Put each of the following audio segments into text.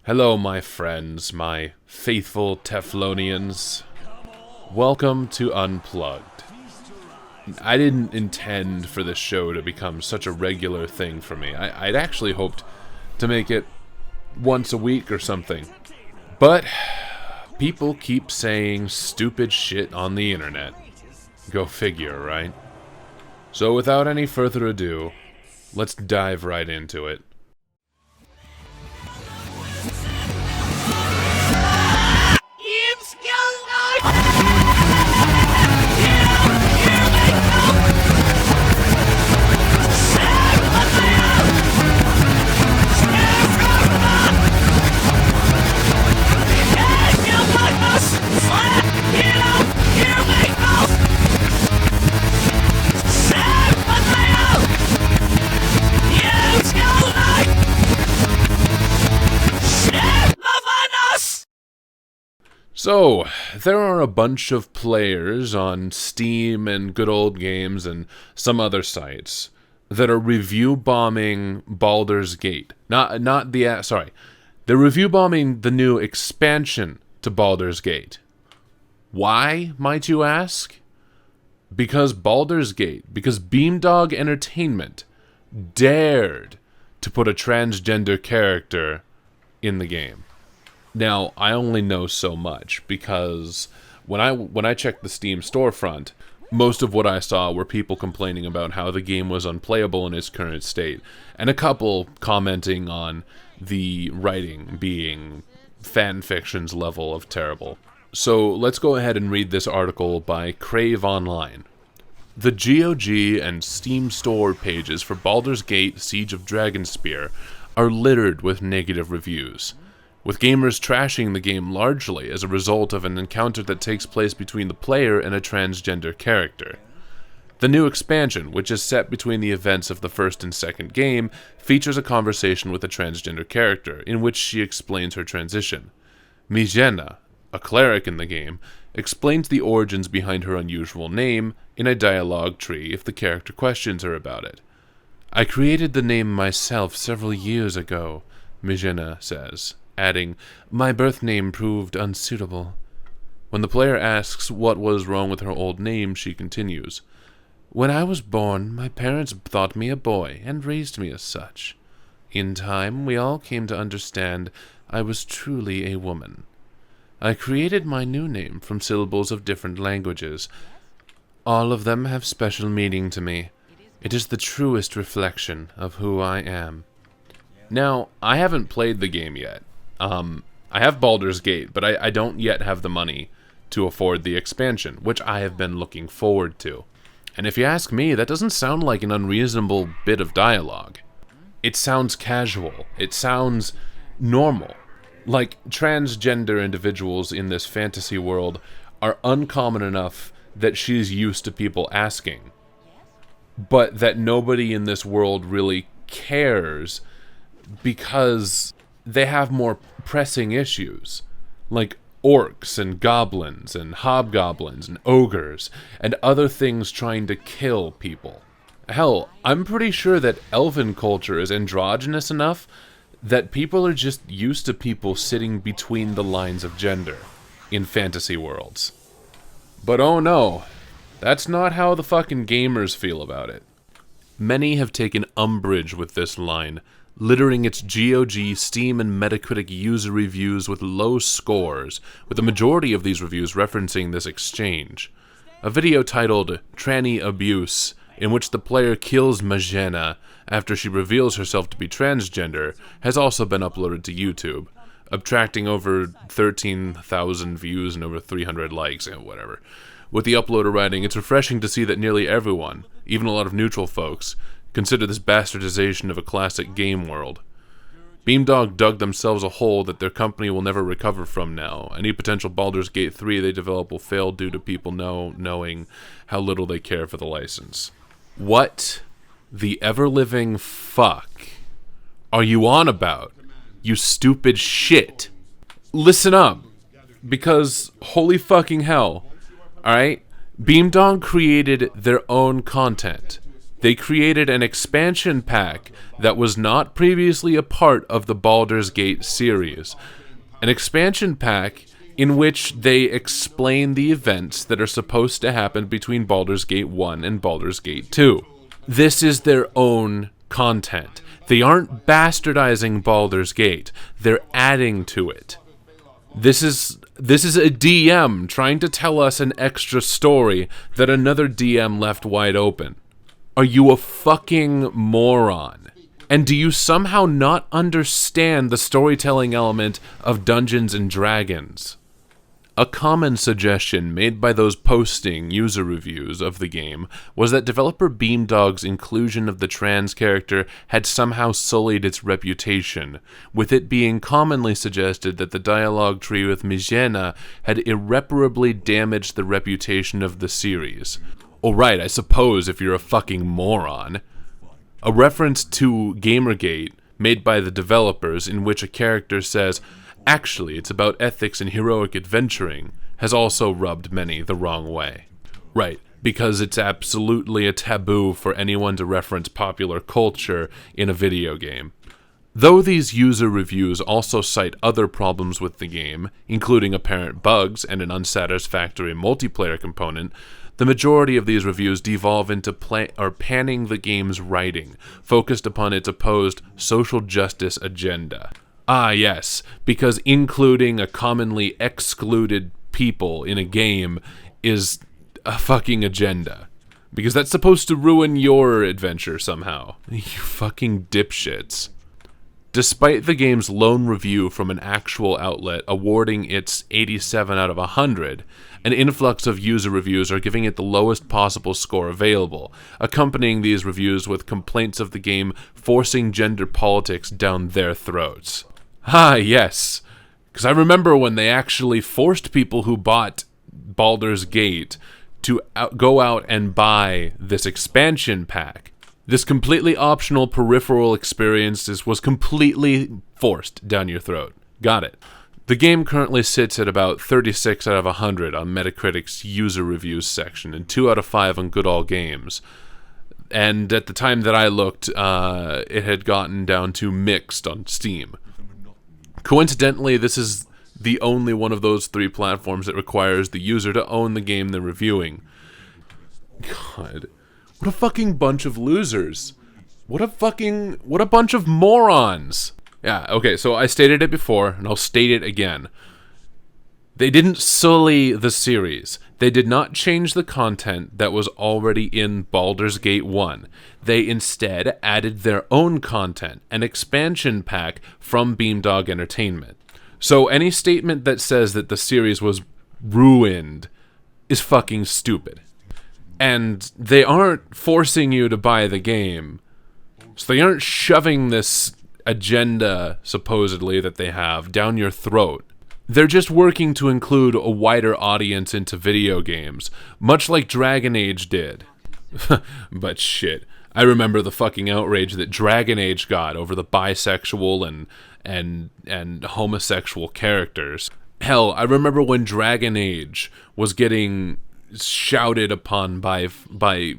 Hello, my friends, my faithful Teflonians. Welcome to Unplugged. I didn't intend for this show to become such a regular thing for me. I'd actually hoped to make it once a week or something. But people keep saying stupid shit on the internet. Go figure, right? So without any further ado, let's dive right into it. So, there are a bunch of players on Steam and Good Old Games and some other sites that are review bombing Baldur's Gate. They're review bombing the new expansion to Baldur's Gate. Why, might you ask? Because Beamdog Entertainment dared to put a transgender character in the game. Now, I only know so much because when I checked the Steam storefront, most of what I saw were people complaining about how the game was unplayable in its current state, and a couple commenting on the writing being fanfiction's level of terrible. So let's go ahead and read this article by Crave Online. The GOG and Steam store pages for Baldur's Gate Siege of Dragonspear are littered with negative reviews, with gamers trashing the game largely as a result of an encounter that takes place between the player and a transgender character. The new expansion, which is set between the events of the first and second game, features a conversation with a transgender character, in which she explains her transition. Mijena, a cleric in the game, explains the origins behind her unusual name in a dialogue tree if the character questions her about it. "I created the name myself several years ago," Mijena says, adding, "My birth name proved unsuitable." When the player asks what was wrong with her old name, she continues, "When I was born, my parents thought me a boy and raised me as such. In time, we all came to understand I was truly a woman. I created my new name from syllables of different languages. All of them have special meaning to me. It is the truest reflection of who I am." Now, I haven't played the game yet. I have Baldur's Gate, but I don't yet have the money to afford the expansion, which I have been looking forward to. And if you ask me, that doesn't sound like an unreasonable bit of dialogue. It sounds casual. It sounds normal. Like, transgender individuals in this fantasy world are uncommon enough that she's used to people asking, but that nobody in this world really cares because they have more pressing issues, like orcs and goblins and hobgoblins and ogres and other things trying to kill people. Hell, I'm pretty sure that elven culture is androgynous enough that people are just used to people sitting between the lines of gender in fantasy worlds. But oh no, that's not how the fucking gamers feel about it. Many have taken umbrage with this line, littering its GOG, Steam, and Metacritic user reviews with low scores, with the majority of these reviews referencing this exchange. A video titled Tranny Abuse, in which the player kills Mijena after she reveals herself to be transgender, has also been uploaded to YouTube, attracting over 13,000 views and over 300 likes, and whatever. With the uploader writing, "It's refreshing to see that nearly everyone, even a lot of neutral folks, consider this bastardization of a classic game world. Beamdog dug themselves a hole that their company will never recover from now. Any potential Baldur's Gate 3 they develop will fail due to people knowing how little they care for the license." What the ever-living fuck are you on about, you stupid shit? Listen up, because holy fucking hell, alright? Beamdog created their own content. They created an expansion pack that was not previously a part of the Baldur's Gate series. An expansion pack in which they explain the events that are supposed to happen between Baldur's Gate 1 and Baldur's Gate 2. This is their own content. They aren't bastardizing Baldur's Gate. They're adding to it. This is a DM trying to tell us an extra story that another DM left wide open. Are you a fucking moron? And do you somehow not understand the storytelling element of Dungeons and Dragons? A common suggestion made by those posting user reviews of the game was that developer Beamdog's inclusion of the trans character had somehow sullied its reputation, with it being commonly suggested that the dialogue tree with Mijena had irreparably damaged the reputation of the series. Alright, I suppose if you're a fucking moron. A reference to Gamergate made by the developers in which a character says, "Actually, it's about ethics and heroic adventuring," has also rubbed many the wrong way. Right, because it's absolutely a taboo for anyone to reference popular culture in a video game. Though these user reviews also cite other problems with the game, including apparent bugs and an unsatisfactory multiplayer component, the majority of these reviews devolve into panning the game's writing, focused upon its opposed social justice agenda. Ah, yes, because including a commonly excluded people in a game is a fucking agenda. Because that's supposed to ruin your adventure somehow. You fucking dipshits. Despite the game's lone review from an actual outlet awarding its 87 out of 100, an influx of user reviews are giving it the lowest possible score available, accompanying these reviews with complaints of the game forcing gender politics down their throats. Ah, yes, because I remember when they actually forced people who bought Baldur's Gate to go out and buy this expansion pack. This completely optional peripheral experience was completely forced down your throat. Got it. The game currently sits at about 36 out of 100 on Metacritic's user reviews section and 2 out of 5 on Good All Games. And at the time that I looked, it had gotten down to mixed on Steam. Coincidentally, this is the only one of those 3 platforms that requires the user to own the game they're reviewing. God. What a fucking bunch of losers. What a bunch of morons. Yeah, okay, so I stated it before, and I'll state it again. They didn't sully the series. They did not change the content that was already in Baldur's Gate 1. They instead added their own content, an expansion pack from Beamdog Entertainment. So any statement that says that the series was ruined is fucking stupid. And they aren't forcing you to buy the game. So they aren't shoving this agenda, supposedly, that they have down your throat. They're just working to include a wider audience into video games, much like Dragon Age did. But shit, I remember the fucking outrage that Dragon Age got over the bisexual and homosexual characters. Hell, I remember when Dragon Age was getting shouted upon by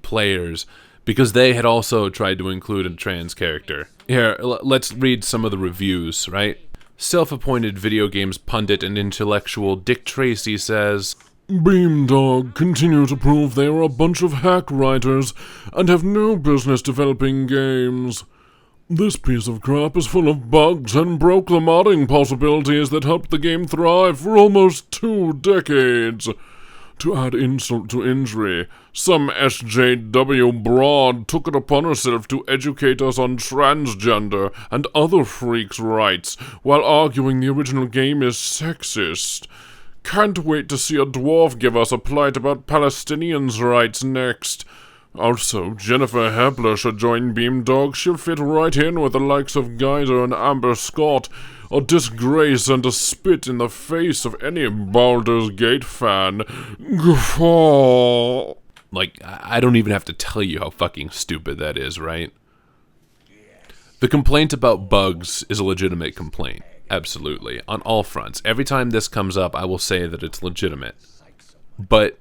players because they had also tried to include a trans character. Here, let's read some of the reviews, right? Self-appointed video games pundit and intellectual Dick Tracy says, "Beamdog continue to prove they are a bunch of hack writers and have no business developing games. This piece of crap is full of bugs and broke the modding possibilities that helped the game thrive for almost 2 decades. To add insult to injury, some SJW broad took it upon herself to educate us on transgender and other freaks' rights while arguing the original game is sexist. Can't wait to see a dwarf give us a plight about Palestinians' rights next. Also, Jennifer Hepler should join Beamdog. She'll fit right in with the likes of Geyser and Amber Scott. A disgrace and a spit in the face of any Baldur's Gate fan. Guffaw." Like, I don't even have to tell you how fucking stupid that is, right? The complaint about bugs is a legitimate complaint. Absolutely. On all fronts. Every time this comes up, I will say that it's legitimate. But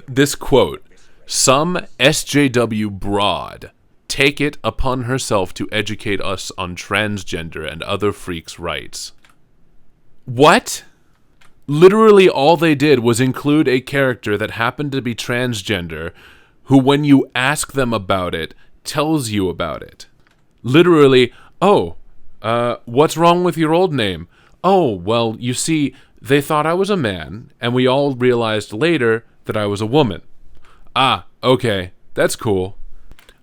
this quote Some SJW broad take it upon herself to educate us on transgender and other freaks' rights. What? Literally all they did was include a character that happened to be transgender, who when you ask them about it, tells you about it. Literally, what's wrong with your old name? Oh, well, you see, they thought I was a man, and we all realized later that I was a woman. Ah, okay, that's cool.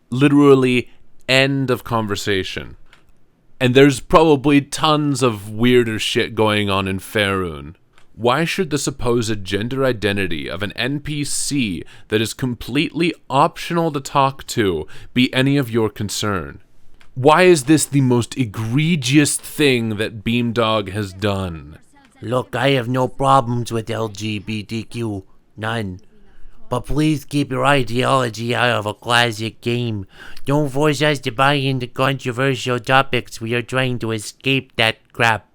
Literally, end of conversation. And there's probably tons of weirder shit going on in Faerun. Why should the supposed gender identity of an NPC that is completely optional to talk to be any of your concern? Why is this the most egregious thing that Beamdog has done? Look, I have no problems with LGBTQ. None. But please keep your ideology out of a classic game. Don't force us to buy into controversial topics. We are trying to escape that crap.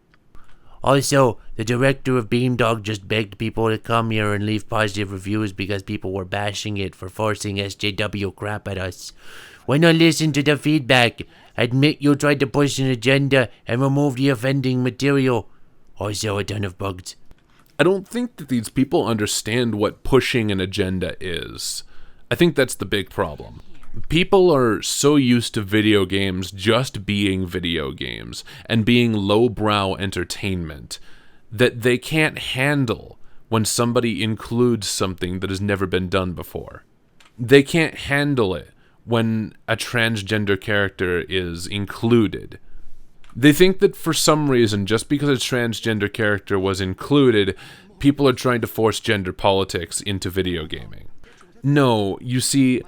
Also, the director of Beamdog just begged people to come here and leave positive reviews because people were bashing it for forcing SJW crap at us. Why not listen to the feedback? Admit you tried to push an agenda and remove the offending material. Also a ton of bugs. I don't think that these people understand what pushing an agenda is. I think that's the big problem. People are so used to video games just being video games and being lowbrow entertainment that they can't handle when somebody includes something that has never been done before. They can't handle it when a transgender character is included. They think that for some reason, just because a transgender character was included, people are trying to force gender politics into video gaming. No, you see,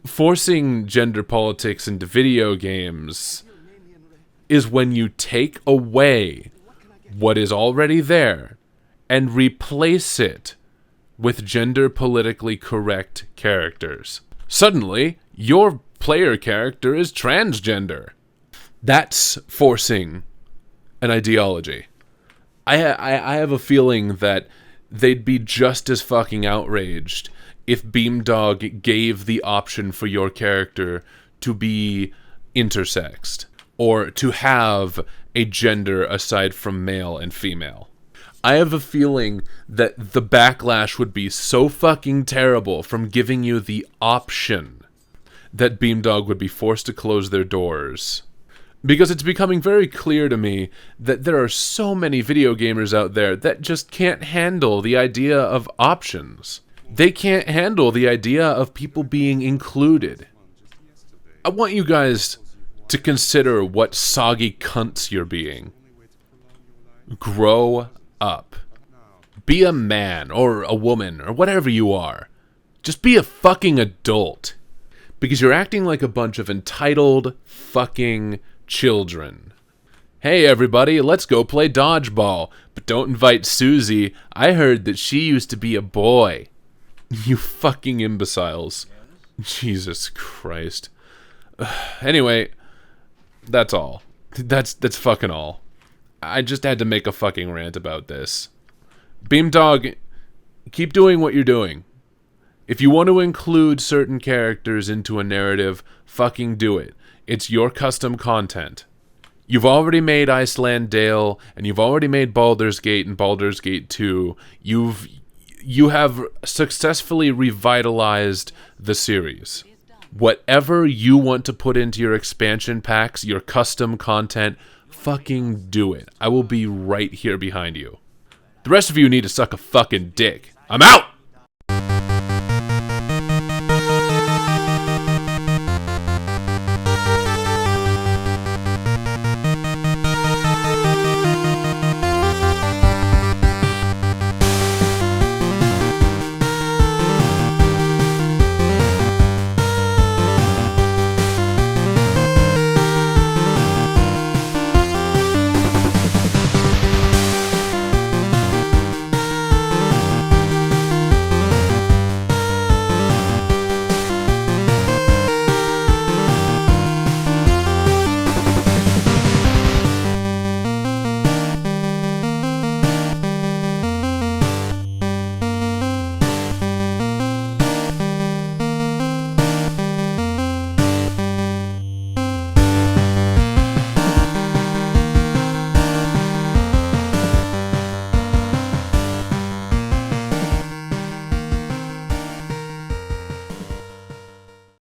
forcing gender politics into video games is when you take away what is already there and replace it with gender politically correct characters. Suddenly, your player character is transgender. That's forcing an ideology. I have a feeling that they'd be just as fucking outraged if Beamdog gave the option for your character to be intersexed or to have a gender aside from male and female. I have a feeling that the backlash would be so fucking terrible from giving you the option that Beamdog would be forced to close their doors. Because it's becoming very clear to me that there are so many video gamers out there that just can't handle the idea of options. They can't handle the idea of people being included. I want you guys to consider what soggy cunts you're being. Grow up. Be a man or a woman or whatever you are. Just be a fucking adult. Because you're acting like a bunch of entitled fucking children. Hey everybody, let's go play dodgeball. But don't invite Susie. I heard that she used to be a boy. You fucking imbeciles. Jesus Christ. Anyway, that's all. That's fucking all. I just had to make a fucking rant about this. Beamdog, keep doing what you're doing. If you want to include certain characters into a narrative, fucking do it. It's your custom content. You've already made Iceland Dale, and you've already made Baldur's Gate and Baldur's Gate 2. You have successfully revitalized the series. Whatever you want to put into your expansion packs, your custom content, fucking do it. I will be right here behind you. The rest of you need to suck a fucking dick. I'm out!